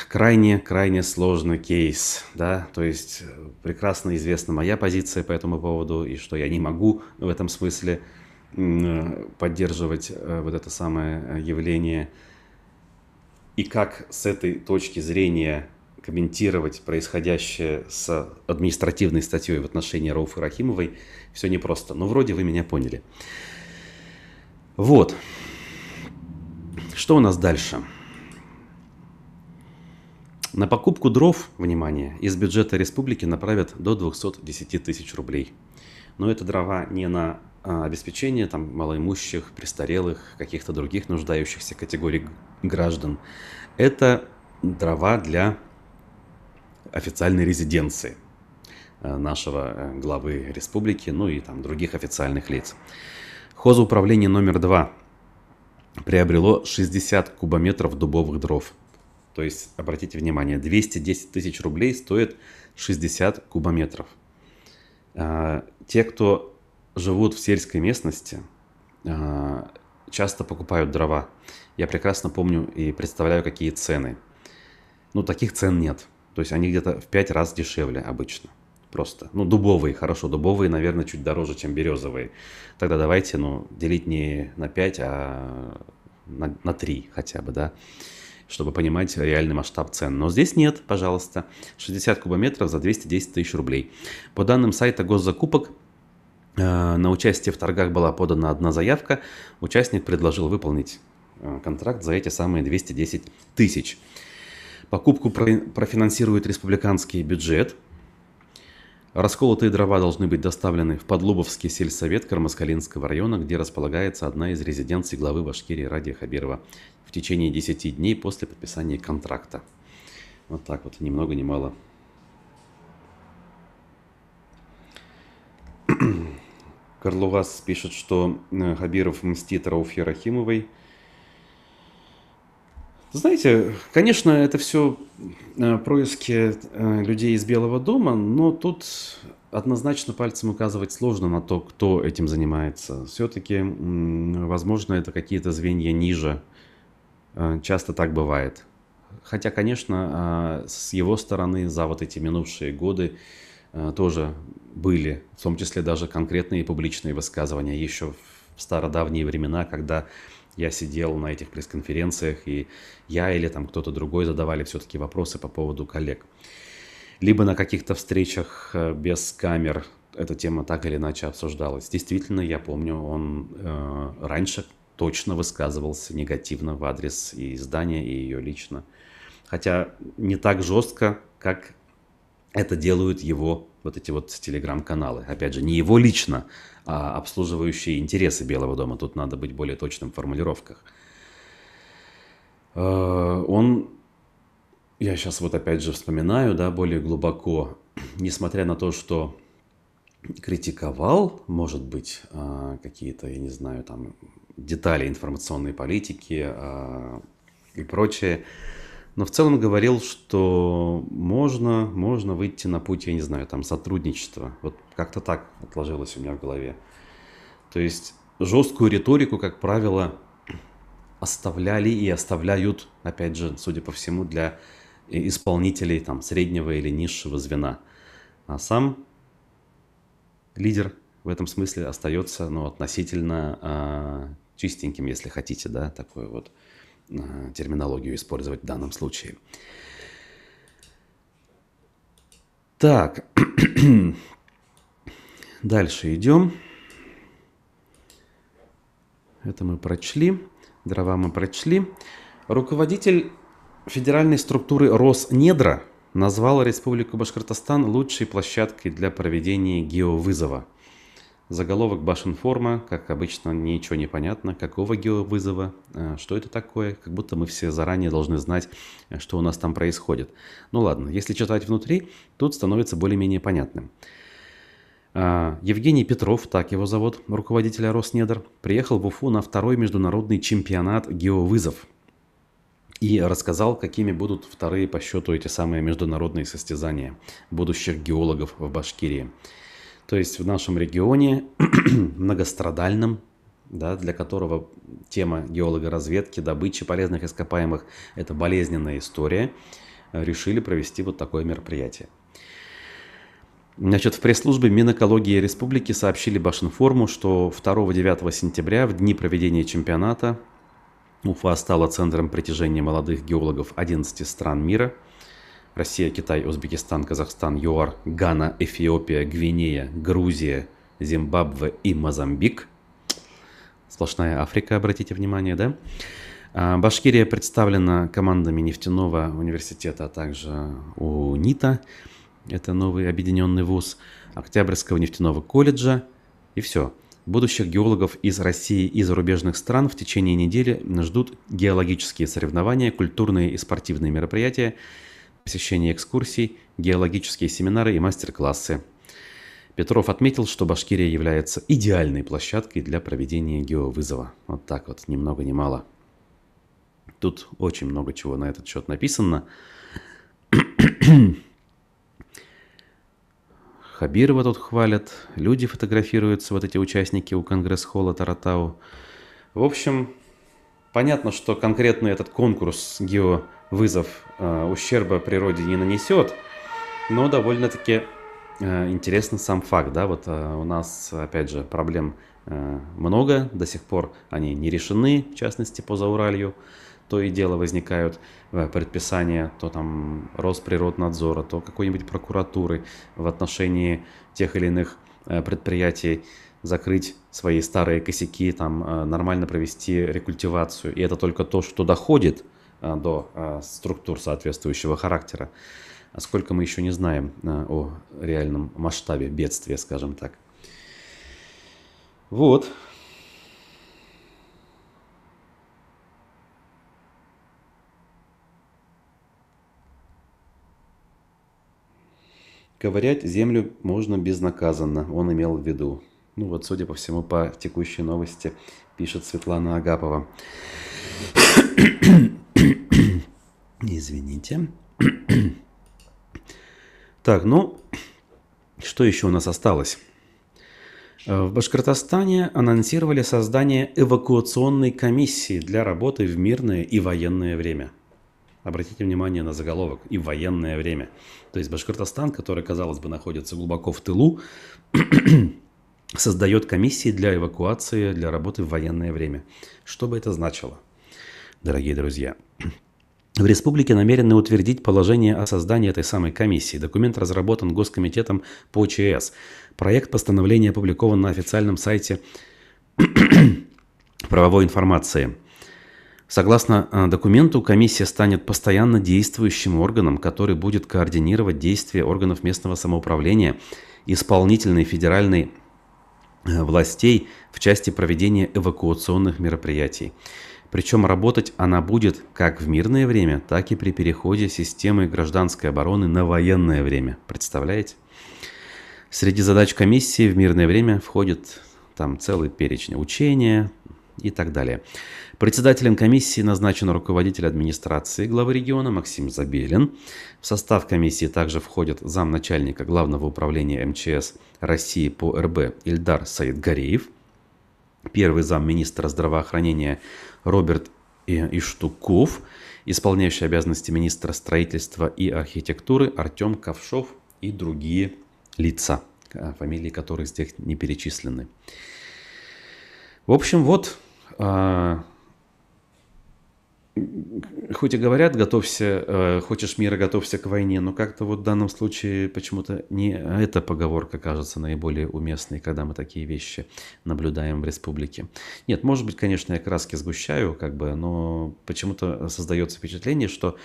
крайне сложный кейс, да, то есть прекрасно известна моя позиция по этому поводу, и что я не могу в этом смысле поддерживать вот это самое явление, и как с этой точки зрения комментировать происходящее с административной статьей в отношении Рауфы Рахимовой, все непросто. Но вроде вы меня поняли. Вот. Что у нас дальше? На покупку дров, внимание, из бюджета республики направят до 210 тысяч рублей. Но это дрова не на обеспечение там, малоимущих, престарелых, каких-то других нуждающихся категорий граждан. Это дрова для официальной резиденции нашего главы республики, ну и там других официальных лиц. Хозуправление номер 2 приобрело 60 кубометров дубовых дров. То есть, обратите внимание, 210 тысяч рублей стоит 60 кубометров. Те, кто живут в сельской местности, часто покупают дрова. Я прекрасно помню и представляю, какие цены. Ну, таких цен нет. То есть они где-то в 5 раз дешевле обычно. Просто. Ну, дубовые, хорошо. Дубовые, наверное, чуть дороже, чем березовые. Тогда давайте, делить не на 5, а на 3 хотя бы, да, чтобы понимать реальный масштаб цен. Но здесь нет, пожалуйста. 60 кубометров за 210 тысяч рублей. По данным сайта госзакупок, на участие в торгах была подана одна заявка. Участник предложил выполнить контракт за эти самые 210 тысяч. Покупку профинансирует республиканский бюджет. Расколотые дрова должны быть доставлены в Подлубовский сельсовет Кармаскалинского района, где располагается одна из резиденций главы Башкирии Радия Хабирова, в течение 10 дней после подписания контракта. Вот так вот, ни много ни мало. Карлувас пишет, что Хабиров мстит Рауфе Рахимовой. Знаете, конечно, это все происки людей из Белого дома, но тут однозначно пальцем указывать сложно на то, кто этим занимается. Все-таки, возможно, это какие-то звенья ниже. Часто так бывает. Хотя, конечно, с его стороны за вот эти минувшие годы тоже были, в том числе даже конкретные публичные высказывания еще в стародавние времена, когда я сидел на этих пресс-конференциях, и я или там кто-то другой задавали все-таки вопросы по поводу коллег. Либо на каких-то встречах без камер эта тема так или иначе обсуждалась. Действительно, я помню, он раньше точно высказывался негативно в адрес и издания, и ее лично. Хотя не так жестко, как это делают его вот эти вот телеграм-каналы. Опять же, не его лично, а обслуживающие интересы Белого дома. Тут надо быть более точным в формулировках. Он, я сейчас вот опять же вспоминаю, да, более глубоко, несмотря на то, что критиковал, может быть, какие-то, я не знаю, там, детали информационной политики и прочее, но в целом говорил, что можно выйти на путь, я не знаю, там, сотрудничества. Вот как-то так отложилось у меня в голове. То есть жесткую риторику, как правило, оставляли и оставляют, опять же, судя по всему, для исполнителей там, среднего или низшего звена. А сам лидер в этом смысле остается относительно чистеньким, если хотите, да, такую вот терминологию использовать в данном случае. Так, дальше идем. Это мы прочли. Дрова мы прочли. Руководитель федеральной структуры Роснедра назвал Республику Башкортостан лучшей площадкой для проведения геовызова. Заголовок Башинформа, как обычно, ничего не понятно, какого геовызова, что это такое, как будто мы все заранее должны знать, что у нас там происходит. Ну ладно, если читать внутри, тут становится более-менее понятным. Евгений Петров, так его зовут, руководителя Роснедр, приехал в Уфу на второй международный чемпионат геовызов и рассказал, какими будут вторые по счету эти самые международные состязания будущих геологов в Башкирии. То есть в нашем регионе, многострадальном, да, для которого тема геологоразведки, добычи полезных ископаемых – это болезненная история, решили провести вот такое мероприятие. Значит, в пресс-службе Минэкологии Республики сообщили Башинформу, что 2-9 сентября, в дни проведения чемпионата, Уфа стала центром притяжения молодых геологов 11 стран мира. Россия, Китай, Узбекистан, Казахстан, ЮАР, Гана, Эфиопия, Гвинея, Грузия, Зимбабве и Мозамбик. Сплошная Африка, обратите внимание, да? Башкирия представлена командами нефтяного университета, а также УНИТа. Это новый объединенный вуз, Октябрьского нефтяного колледжа. И все. Будущих геологов из России и зарубежных стран в течение недели ждут геологические соревнования, культурные и спортивные мероприятия, посещение экскурсий, геологические семинары и мастер-классы. Петров отметил, что Башкирия является идеальной площадкой для проведения геовызова. Вот так вот, ни много ни мало. Тут очень много чего на этот счет написано. Хабирова тут хвалят, люди фотографируются, вот эти участники у Конгресс-холла Таратау. В общем, понятно, что конкретно этот конкурс геовызов ущерба природе не нанесет, но довольно-таки интересен сам факт, да, вот у нас, опять же, проблем много, до сих пор они не решены, в частности, по Зауралью. То и дело возникают предписания, то там Росприроднадзора, то какой-нибудь прокуратуры в отношении тех или иных предприятий закрыть свои старые косяки, там нормально провести рекультивацию. И это только то, что доходит до структур соответствующего характера. А сколько мы еще не знаем о реальном масштабе бедствия, скажем так. Вот. Ковырять землю можно безнаказанно, он имел в виду. Ну вот, судя по всему, по текущей новости пишет Светлана Агапова. Извините. Так, ну, что еще у нас осталось? В Башкортостане анонсировали создание эвакуационной комиссии для работы в мирное и военное время. Обратите внимание на заголовок «и в военное время». То есть Башкортостан, который, казалось бы, находится глубоко в тылу, создает комиссии для эвакуации, для работы в военное время. Что бы это значило, дорогие друзья? В республике намерены утвердить положение о создании этой самой комиссии. Документ разработан Госкомитетом по ЧС. Проект постановления опубликован на официальном сайте правовой информации. Согласно документу, комиссия станет постоянно действующим органом, который будет координировать действия органов местного самоуправления, исполнительной и федеральной властей в части проведения эвакуационных мероприятий. Причем работать она будет как в мирное время, так и при переходе системы гражданской обороны на военное время. Представляете? Среди задач комиссии в мирное время входит там целый перечень учения и так далее. Председателем комиссии назначен руководитель администрации главы региона Максим Забелин. В состав комиссии также входят замначальника Главного управления МЧС России по РБ Ильдар Саидгареев, первый замминистра здравоохранения Роберт Иштуков, исполняющий обязанности министра строительства и архитектуры Артем Ковшов и другие лица, фамилии которых здесь не перечислены. В общем, вот хоть и говорят, готовься, хочешь мира, готовься к войне, но как-то вот в данном случае почему-то не эта поговорка кажется наиболее уместной, когда мы такие вещи наблюдаем в республике. Нет, может быть, конечно, я краски сгущаю, как бы, но почему-то создается впечатление, что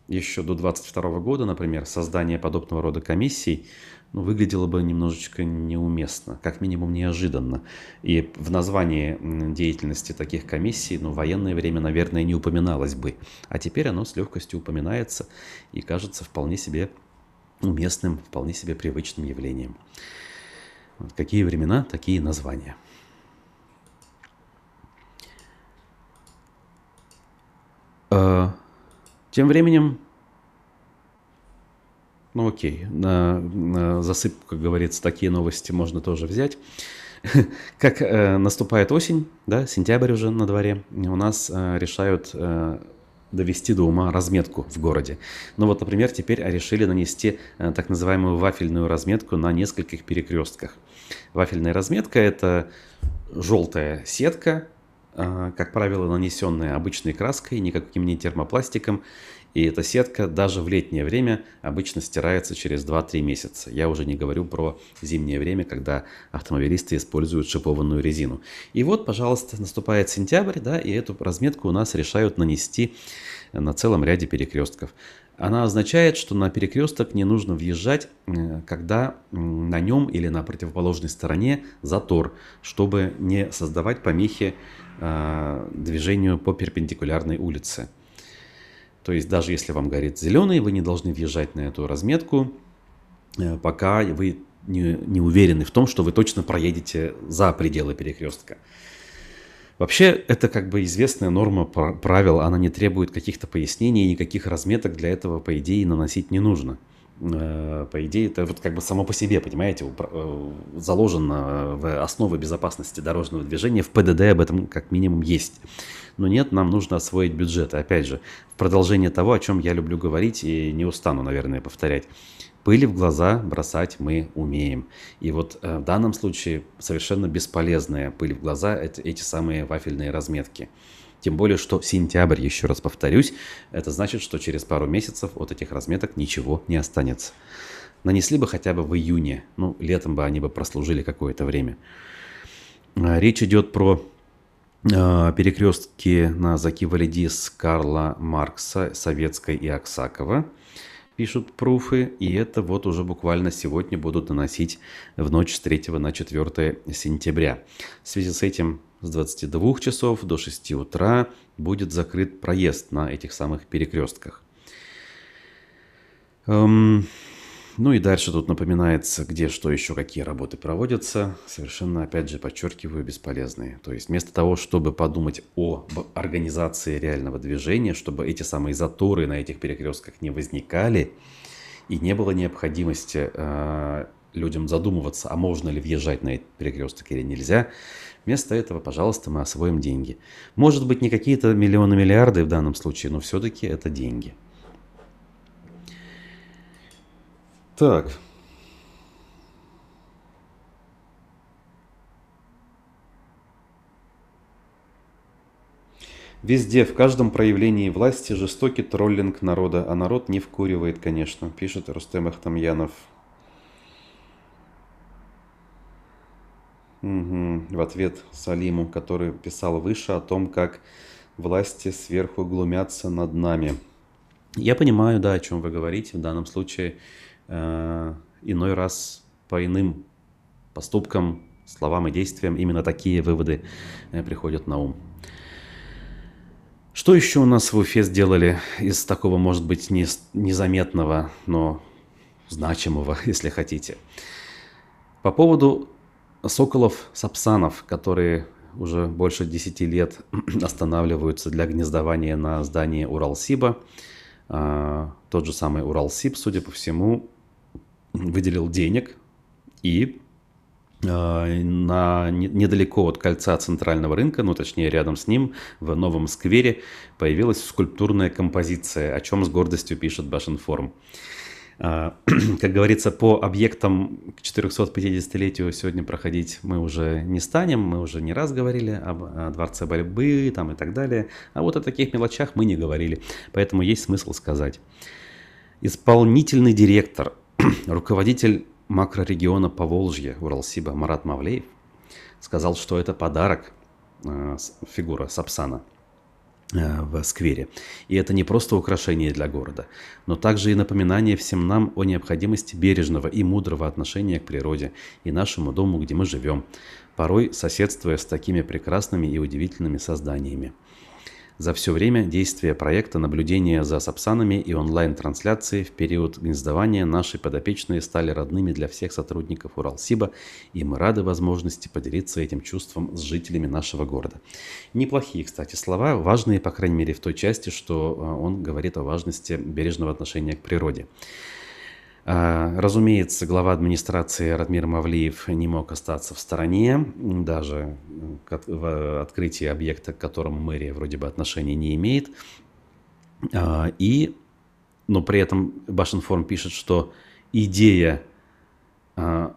еще до 22 года, например, создание подобного рода комиссий выглядело бы немножечко неуместно, как минимум неожиданно. И в названии деятельности таких комиссий, военное время, наверное, не упоминалось бы. А теперь оно с легкостью упоминается и кажется вполне себе уместным, вполне себе привычным явлением. Вот какие времена, такие названия. Тем временем, окей, на засыпку, как говорится, такие новости можно тоже взять. Как наступает осень, да, сентябрь уже на дворе, у нас решают довести до ума разметку в городе. Например, теперь решили нанести так называемую вафельную разметку на нескольких перекрестках. Вафельная разметка – это желтая сетка, как правило, нанесенная обычной краской, никаким не термопластиком. И эта сетка даже в летнее время обычно стирается через 2-3 месяца. Я уже не говорю про зимнее время, когда автомобилисты используют шипованную резину. И вот, пожалуйста, наступает сентябрь, да, и эту разметку у нас решают нанести на целом ряде перекрестков. Она означает, что на перекресток не нужно въезжать, когда на нем или на противоположной стороне затор, чтобы не создавать помехи движению по перпендикулярной улице. То есть даже если вам горит зеленый, вы не должны въезжать на эту разметку, пока вы не уверены в том, что вы точно проедете за пределы перекрестка. Вообще, это как бы известная норма правил, она не требует каких-то пояснений, никаких разметок для этого, по идее, наносить не нужно. По идее, это вот как бы само по себе, понимаете, заложено в основы безопасности дорожного движения, в ПДД об этом как минимум есть. Но нет, нам нужно освоить бюджет. И опять же, в продолжение того, о чем я люблю говорить и не устану, наверное, повторять. Пыли в глаза бросать мы умеем. И вот в данном случае совершенно бесполезная пыль в глаза – это эти самые вафельные разметки. Тем более, что сентябрь, еще раз повторюсь, это значит, что через пару месяцев от этих разметок ничего не останется. Нанесли бы хотя бы в июне, летом бы они бы прослужили какое-то время. Речь идет про перекрестки на Заки-Валидис, Карла Маркса, Советской и Аксакова. Пишут пруфы, и это вот уже буквально сегодня будут наносить в ночь с 3 на 4 сентября. В связи с этим с 22 часов до 6 утра будет закрыт проезд на этих самых перекрестках. И дальше тут напоминается, где что еще, какие работы проводятся. Совершенно, опять же, подчеркиваю, бесполезные. То есть вместо того, чтобы подумать об организации реального движения, чтобы эти самые заторы на этих перекрестках не возникали и не было необходимости людям задумываться, а можно ли въезжать на этот перекресток или нельзя, вместо этого, пожалуйста, мы освоим деньги. Может быть, не какие-то миллионы-миллиарды в данном случае, но все-таки это деньги. Так. Везде, в каждом проявлении власти жестокий троллинг народа, а народ не вкуривает, конечно, пишет Рустем Ахтамьянов. В ответ Салиму, который писал выше о том, как власти сверху глумятся над нами. Я понимаю, да, о чем вы говорите. В данном случае иной раз по иным поступкам, словам и действиям именно такие выводы приходят на ум. Что еще у нас в Уфе сделали из такого, может быть, незаметного, но значимого, если хотите? По поводу соколов-сапсанов, которые уже больше 10 лет останавливаются для гнездования на здании Уралсиба. Тот же самый Уралсиб, судя по всему, выделил денег и недалеко от кольца центрального рынка, точнее рядом с ним, в новом сквере, появилась скульптурная композиция, о чем с гордостью пишет Башинформ. Как говорится, по объектам к 450-летию сегодня проходить мы уже не станем. Мы уже не раз говорили о дворце борьбы там, и так далее. А вот о таких мелочах мы не говорили. Поэтому есть смысл сказать. Исполнительный директор, руководитель макрорегиона Поволжья Уралсиба Марат Мавлеев сказал, что это подарок, фигура Сапсана в сквере. И это не просто украшение для города, но также и напоминание всем нам о необходимости бережного и мудрого отношения к природе и нашему дому, где мы живем, порой соседствуя с такими прекрасными и удивительными созданиями. За все время действия проекта наблюдения за сапсанами и онлайн-трансляции в период гнездования наши подопечные стали родными для всех сотрудников Уралсиба, и мы рады возможности поделиться этим чувством с жителями нашего города. Неплохие, кстати, слова, важные, по крайней мере, в той части, что он говорит о важности бережного отношения к природе. Разумеется, глава администрации Радмир Мавлиев не мог остаться в стороне, даже в открытии объекта, к которому мэрия вроде бы отношения не имеет. Но при этом Башинформ пишет, что идея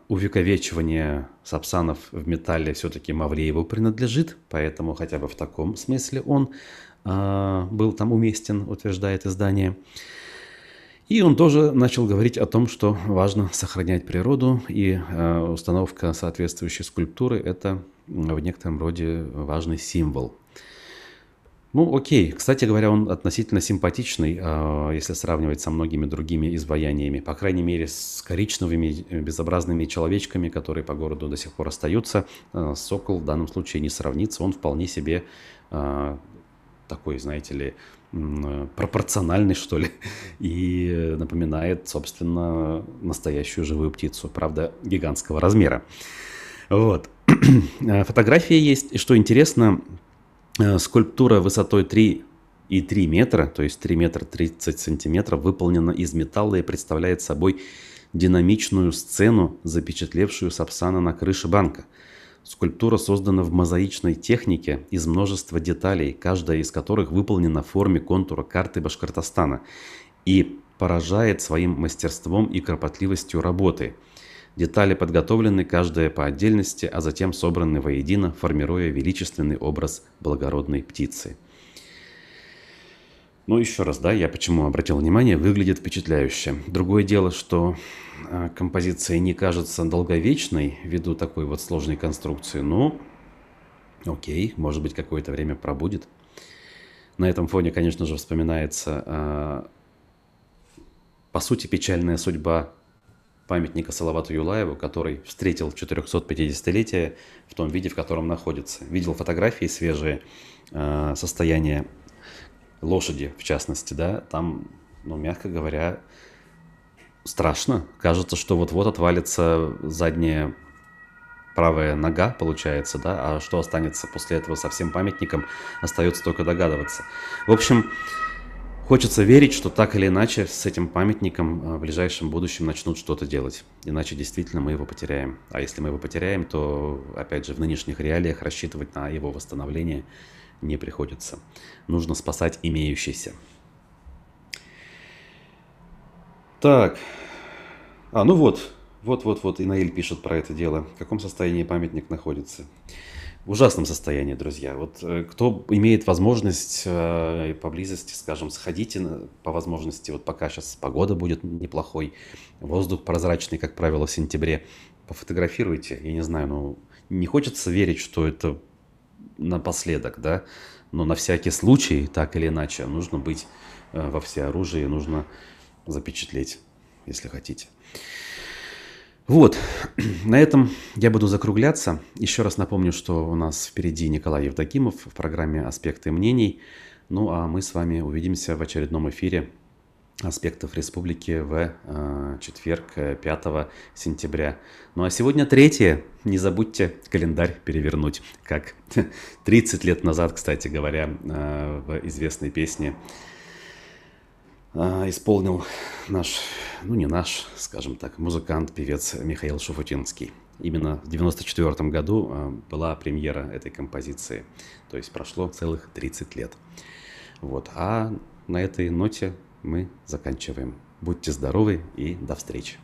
увековечивания сапсанов в металле все-таки Мавлиеву принадлежит, поэтому хотя бы в таком смысле он был там уместен, утверждает издание. И он тоже начал говорить о том, что важно сохранять природу, и установка соответствующей скульптуры – это в некотором роде важный символ. Ну, окей. Кстати говоря, он относительно симпатичный, если сравнивать со многими другими изваяниями. По крайней мере, с коричневыми безобразными человечками, которые по городу до сих пор остаются. Сокол в данном случае не сравнится. Он вполне себе такой, знаете ли, пропорциональный, что ли, и напоминает, собственно, настоящую живую птицу, правда, гигантского размера. Вот. Фотография есть, и что интересно, скульптура высотой 3,3 метра, то есть 3 метра 30 сантиметров, выполнена из металла и представляет собой динамичную сцену, запечатлевшую Сапсана на крыше банка. Скульптура создана в мозаичной технике из множества деталей, каждая из которых выполнена в форме контура карты Башкортостана и поражает своим мастерством и кропотливостью работы. Детали подготовлены каждая по отдельности, а затем собраны воедино, формируя величественный образ благородной птицы. Ну, еще раз, да, я почему обратил внимание, выглядит впечатляюще. Другое дело, что композиция не кажется долговечной ввиду такой вот сложной конструкции, но окей, может быть, какое-то время пробудет. На этом фоне, конечно же, вспоминается, по сути, печальная судьба памятника Салавату Юлаеву, который встретил 450-летие в том виде, в котором находится. Видел фотографии свежие, состояние лошади, в частности, да, там, ну, мягко говоря, страшно. Кажется, что вот-вот отвалится задняя правая нога, получается, да, а что останется после этого со всем памятником, остается только догадываться. В общем, хочется верить, что так или иначе с этим памятником в ближайшем будущем начнут что-то делать. Иначе действительно мы его потеряем. А если мы его потеряем, то, опять же, в нынешних реалиях рассчитывать на его восстановление не приходится. Нужно спасать имеющийся. Так. Ну вот. Вот. Инаиль пишет про это дело. В каком состоянии памятник находится? В ужасном состоянии, друзья. Вот кто имеет возможность поблизости, скажем, сходите по возможности, вот пока сейчас погода будет неплохой, воздух прозрачный, как правило, в сентябре, пофотографируйте. Я не знаю, ну, не хочется верить, что это напоследок, да, но на всякий случай, так или иначе, нужно быть во всеоружии, нужно запечатлеть, если хотите. Вот, на этом я буду закругляться. Еще раз напомню, что у нас впереди Николай Евдокимов в программе «Аспекты мнений». Ну, а мы с вами увидимся в очередном эфире «Аспектов республики» в четверг, 5 сентября. Ну, а сегодня 3. Не забудьте календарь перевернуть, как 30 лет назад, кстати говоря, в известной песне исполнил наш, ну не наш, скажем так, музыкант, певец Михаил Шуфутинский. Именно в 1994 году была премьера этой композиции. То есть прошло целых 30 лет. Вот. А на этой ноте мы заканчиваем. Будьте здоровы и до встречи.